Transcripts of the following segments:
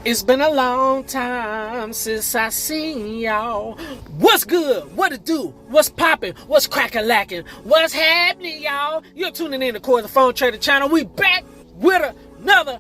It's been a long time since I seen y'all. What's good? What it do? What's poppin'? What's crackin'-lackin'? What's happening, y'all? You're tuning in to Core the Phone Trader Channel. We back with another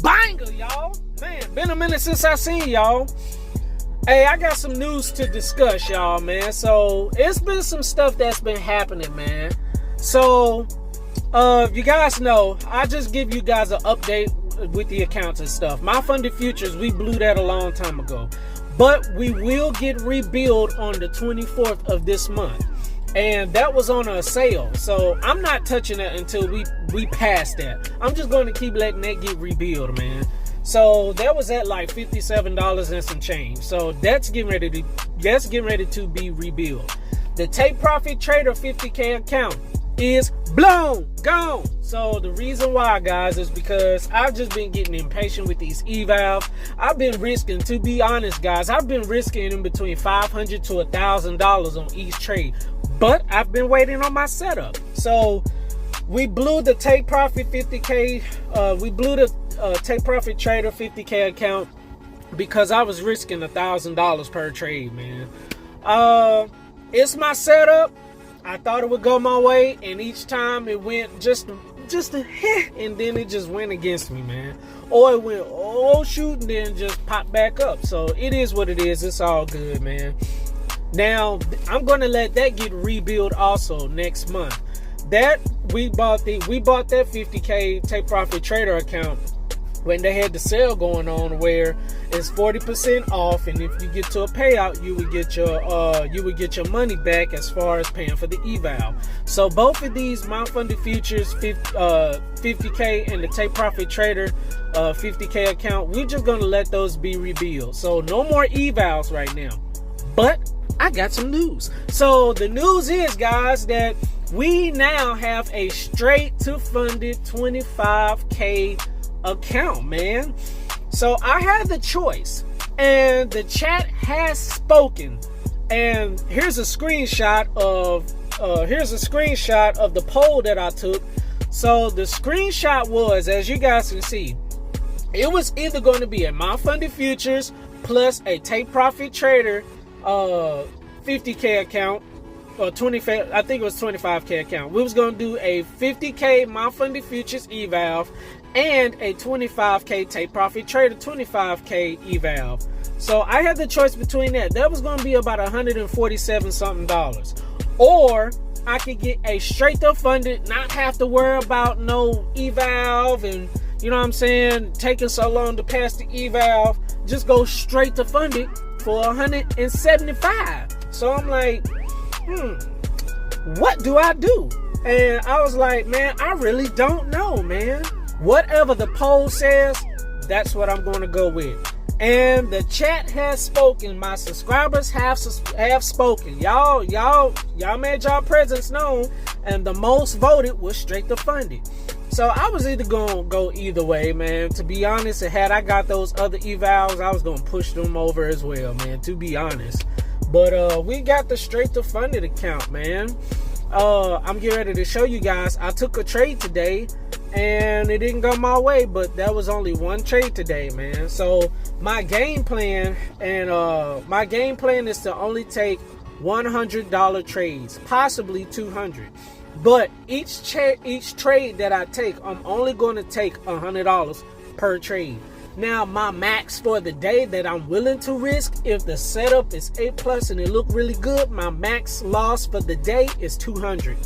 banger, y'all. Man, been a minute since I seen y'all. Hey, I got some news to discuss, y'all, man. So, it's been some stuff that's been happening, man. So, you guys know, I just give you guys an update with the accounts and stuff. My funded futures, we blew that a long time ago, but we will get rebuild on the 24th of this month, and that was on a sale, so I'm not touching it until we pass that. I'm just going to keep letting that get rebuild, man. So that was at like $57 and some change, so that's getting ready to be rebuilt. The Take Profit Trader 50K account is gone. So the reason why, guys, is because I've just been getting impatient with these evals. I've been risking, to be honest, guys, I've been risking in between $500 to $1,000 on each trade, but I've been waiting on my setup. So we blew the Take Profit 50K. We blew the Take Profit Trader 50K account because I was risking $1,000 per trade, man. It's my setup. I thought it would go my way, and each time it went just a hit, and then it just went against me, man. Or it went, oh shoot, and then just popped back up. So it is what it is. It's all good, man. Now I'm gonna let that get rebuilt also next month. That we bought that 50K Take Profit Trader account when they had the sale going on, where it's 40% off, and if you get to a payout, you would get your money back as far as paying for the eval. So both of these, my funded futures 50K and the Take Profit Trader 50K account, we're just gonna let those be rebuilt. So no more evals right now. But I got some news. So the news is, guys, that we now have a straight to funded 25K account, man. So I had the choice, and the chat has spoken, and here's a screenshot of the poll that I took. So the screenshot was, as you guys can see, it was either going to be a my funded futures plus a Take Profit Trader 50K account, or 25, I think it was 25K account. We was going to do a 50K my funded futures eval and a 25K Take Profit Trader 25K eval. So I had the choice between that. That was going to be about $147 something. Or I could get a straight up funded, not have to worry about no eval, and you know what I'm saying, taking so long to pass the eval. Just go straight to funded for $175. So I'm like, what do I do? And I was like, man, I really don't know, man. Whatever the poll says, that's what I'm going to go with. And the chat has spoken. My subscribers have spoken. Y'all made y'all presence known, and the most voted was straight to funded. So I was either going to go either way, man. To be honest, had I got those other evals, I was going to push them over as well, man, to be honest. But we got the straight to funded account, man. I'm getting ready to show you guys. I took a trade today, and it didn't go my way, but that was only one trade today, man. So my game plan is to only take $100 trades, possibly $200. But each trade that I take, I'm only going to take $100 per trade. Now, my max for the day that I'm willing to risk, if the setup is A+ and it look really good, my max loss for the day is $200.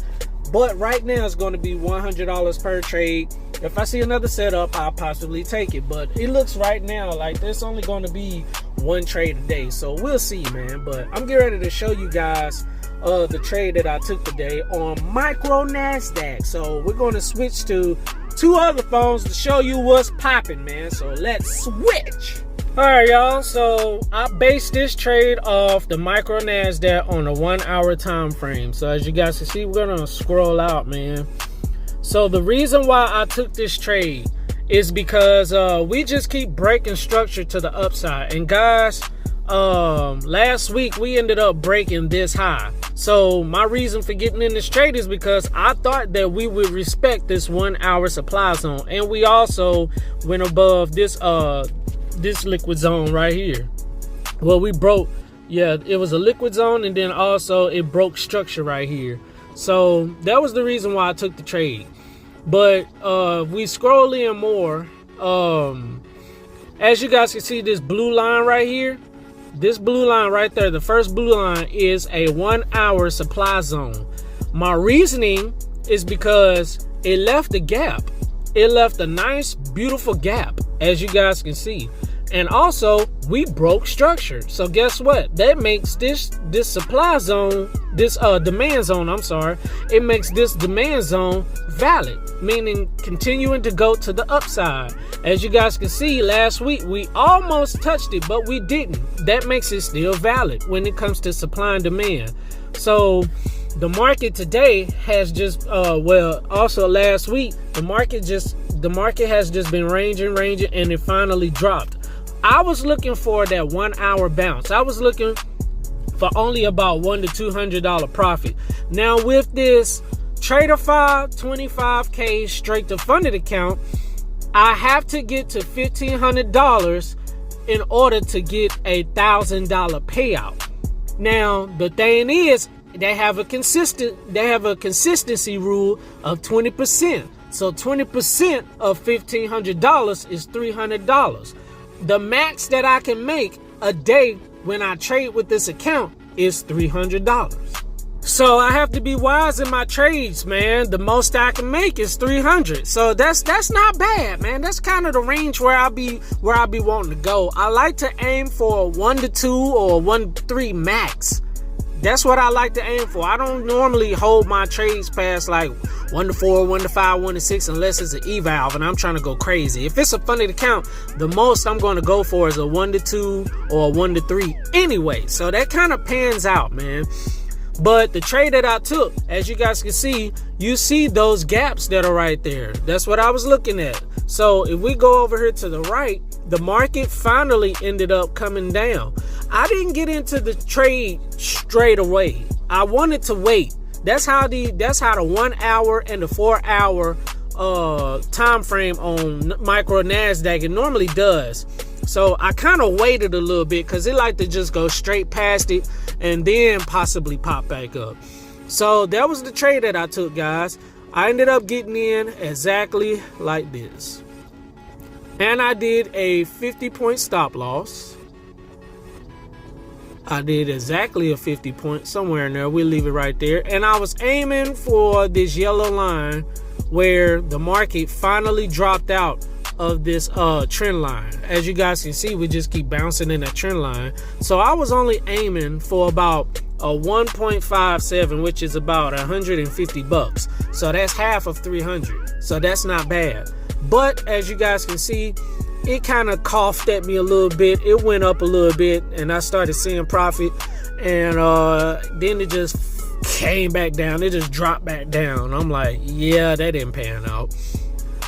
But right now it's going to be $100 per trade. If I see another setup, I'll possibly take it. But it looks right now like there's only going to be one trade a day. So we'll see, man. But I'm getting ready to show you guys the trade that I took today on micro NASDAQ. So we're going to switch to two other phones to show you what's popping, man. So let's switch. Alright, y'all, so I based this trade off the micro NASDAQ on a 1 hour time frame. So as you guys can see, we're gonna scroll out, man. So the reason why I took this trade is because we just keep breaking structure to the upside. And guys, last week we ended up breaking this high. So my reason for getting in this trade is because I thought that we would respect this 1 hour supply zone, and we also went above this liquid zone right here. Well, we broke, yeah, it was a liquid zone, and then also it broke structure right here. So that was the reason why I took the trade. But we scroll in more. As you guys can see, this blue line right here, this blue line right there, the first blue line is a 1 hour supply zone. My reasoning is because it left a gap. It left a nice, beautiful gap, as you guys can see. And also, we broke structure. So guess what? That makes this supply zone, this demand zone, I'm sorry, it makes this demand zone valid, meaning continuing to go to the upside. As you guys can see, last week we almost touched it, but we didn't. That makes it still valid when it comes to supply and demand. So the market today has just also last week the market has just been ranging, and it finally dropped. I was looking for that 1 hour bounce. I was looking for only about $100 to $200 profit. Now with this Tradeify 25K straight to funded account, I have to get to $1,500 in order to get $1,000 payout. Now the thing is, they have a consistency rule of 20%. So 20% of $1,500 is $300. The max that I can make a day when I trade with this account is $300. So I have to be wise in my trades, man. The most I can make is $300. So that's not bad, man. That's kind of the range where I'll be wanting to go. I like to aim for a 1 to 2 or 1 to 3 max. That's what I like to aim for. I don't normally hold my trades past like 1 to 4, 1 to 5, 1 to 6 unless it's an eval and I'm trying to go crazy. If it's a funded account, the most I'm going to go for is a 1 to 2 or a 1 to 3 anyway. So that kind of pans out, man. But the trade that I took, as you guys can see, you see those gaps that are right there. That's what I was looking at. So if we go over here to the right, the market finally ended up coming down. I didn't get into the trade straight away. I wanted to wait. That's how the 1 hour and the 4 hour time frame on micro NASDAQ it normally does. So I kind of waited a little bit because it like to just go straight past it and then possibly pop back up. So that was the trade that I took, guys. I ended up getting in exactly like this. And I did a 50-point stop loss. I did exactly a 50 point somewhere in there. We'll leave it right there. And I was aiming for this yellow line where the market finally dropped out of this trend line. As you guys can see, we just keep bouncing in that trend line. So I was only aiming for about a 1.57, which is about $150. So that's half of 300. So that's not bad. But as you guys can see, it kind of coughed at me a little bit. It went up a little bit and I started seeing profit, and then it just came back down. It just dropped back down. I'm like, yeah, that didn't pan out.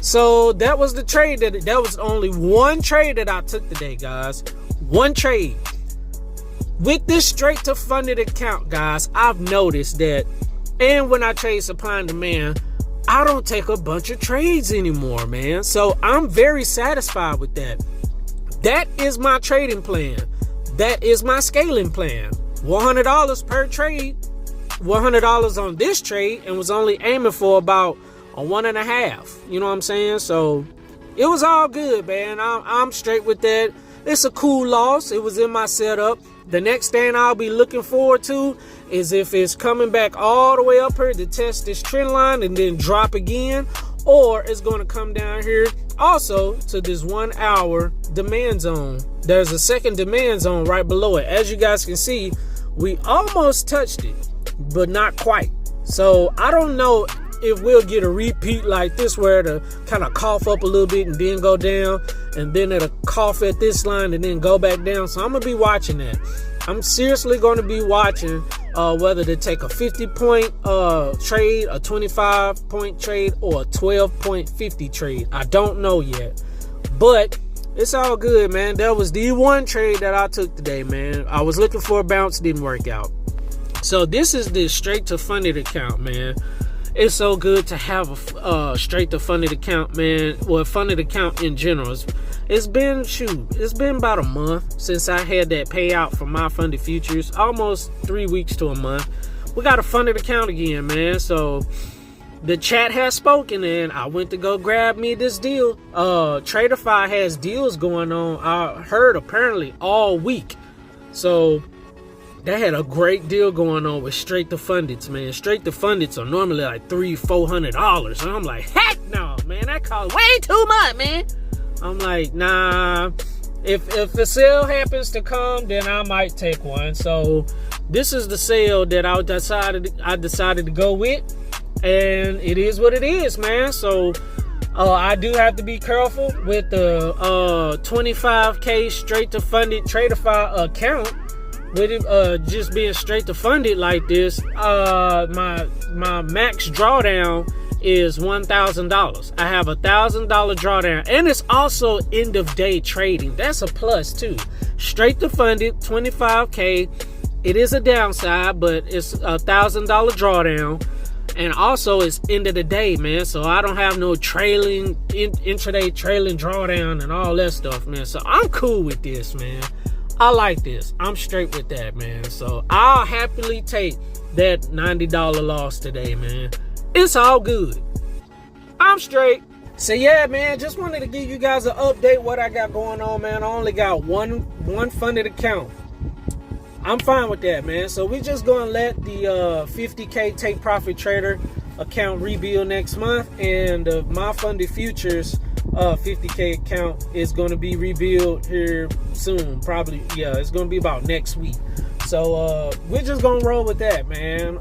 So that was the trade. That was only one trade that I took today, guys. One trade. With this straight to funded account, guys, I've noticed that, and when I trade supply and demand, I don't take a bunch of trades anymore, man. So I'm very satisfied with that. That is my trading plan. That is my scaling plan. $100 per trade. $100 on this trade, and was only aiming for about a 1.5. You know what I'm saying? So it was all good, man. I'm straight with that. It's a cool loss. It was in my setup. The next thing I'll be looking forward to is if it's coming back all the way up here to test this trend line and then drop again, or it's going to come down here also to this 1 hour demand zone. There's a second demand zone right below it. As you guys can see, we almost touched it, but not quite. So I don't know if we'll get a repeat like this where it'll kind of cough up a little bit and then go down, and then it'll cough at this line and then go back down. So I'm gonna be watching that. I'm seriously going to be watching whether to take a 50-point trade, a 25-point trade, or a 12.50 trade. I don't know yet, but it's all good, man. That was the one trade that I took today, man. I was looking for a bounce, didn't work out. So this is the straight to funded account, man. It's so good to have a straight to funded account, man. Well, funded account in general. It's been about a month since I had that payout from my funded futures. Almost 3 weeks to a month. We got a funded account again, man. So the chat has spoken, and I went to go grab me this deal. Tradeify has deals going on, I heard, apparently all week. So they had a great deal going on with straight to fundeds, man. Straight to fundeds are normally like $300-400, and I'm like, heck no, man. That costs way too much, man. I'm like, nah. If the sale happens to come, then I might take one. So this is the sale that I decided to go with, and it is what it is, man. So I do have to be careful with the 25K straight to funded Tradeify account. With it just being straight to funded like this, my max drawdown is $1,000. I have $1,000 drawdown, and it's also end of day trading. That's a plus too. Straight to funded, 25K. It is a downside, but it's $1,000 drawdown, and also it's end of the day, man. So I don't have no trailing intraday trailing drawdown and all that stuff, man. So I'm cool with this, man. I like this. I'm straight with that, man. So I'll happily take that $90 loss today, man. It's all good. I'm straight. So yeah, man, just wanted to give you guys an update what I got going on, man. I only got one funded account. I'm fine with that, man. So we just gonna let the 50K take profit trader account rebuild next month, and my funded futures 50K account is going to be rebuilt here soon. Probably, yeah, it's going to be about next week. So we're just going to roll with that, man.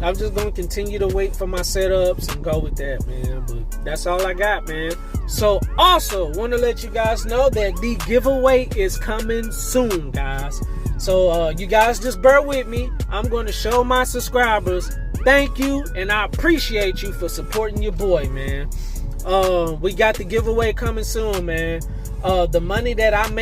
I'm just going to continue to wait for my setups and go with that, man. But that's all I got, man. So also want to let you guys know that the giveaway is coming soon, guys. So you guys just bear with me. I'm going to show my subscribers thank you, and I appreciate you for supporting your boy, man. We got the giveaway coming soon, man. The money that I'm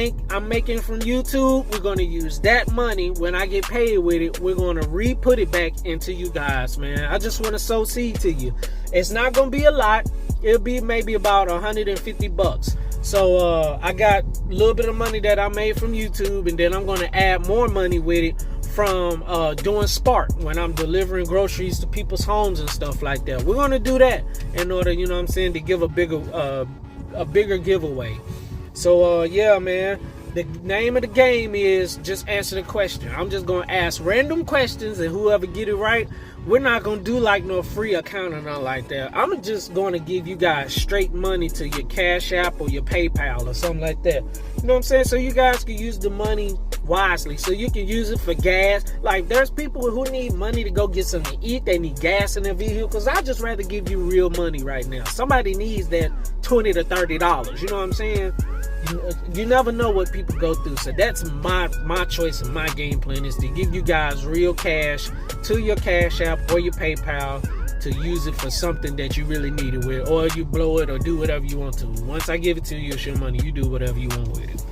making from YouTube, we're gonna use that money when I get paid with it. We're gonna re-put it back into you guys, man. I just want to sow seed to you. It's not gonna be a lot. It'll be maybe about $150. So I got a little bit of money that I made from YouTube, and then I'm gonna add more money with it from doing Spark when I'm delivering groceries to people's homes and stuff like that. We're gonna do that in order, you know what I'm saying, to give a bigger giveaway. So yeah, man, the name of the game is just answer the question. I'm just gonna ask random questions, and whoever get it right, we're not gonna do like no free account or nothing like that. I'm just gonna give you guys straight money to your Cash App or your PayPal or something like that. You know what I'm saying? So you guys can use the money wisely. So you can use it for gas. Like, there's people who need money to go get something to eat. They need gas in their vehicles. I just rather give you real money right now. Somebody needs that $20 to $30. You know what I'm saying? You never know what people go through. So that's my choice and my game plan is to give you guys real cash to your Cash App or your PayPal to use it for something that you really need it with, or you blow it or do whatever you want to. Once I give it to you, it's your money. You do whatever you want with it.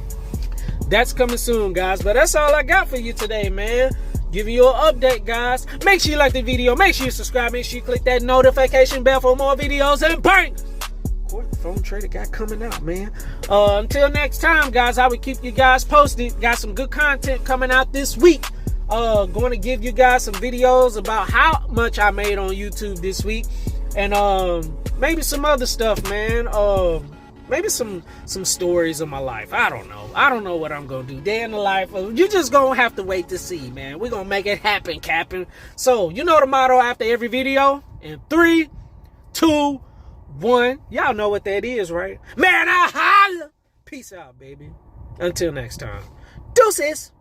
That's coming soon, guys. But that's all I got for you today, man. Giving you an update, guys. Make sure you like the video. Make sure you subscribe. Make sure you click that notification bell for more videos and bang! Of course, the phone trader got coming out, man. Until next time, guys, I will keep you guys posted. Got some good content coming out this week. Going to give you guys some videos about how much I made on YouTube this week, and maybe some other stuff, man. Maybe some stories of my life. I don't know what I'm gonna do. Day in the life. You just gonna have to wait to see, man. We're gonna make it happen, Captain. So you know the motto after every video. In 3, 2, 1. Y'all know what that is, right? Man, I holla. Peace out, baby. Until next time. Deuces.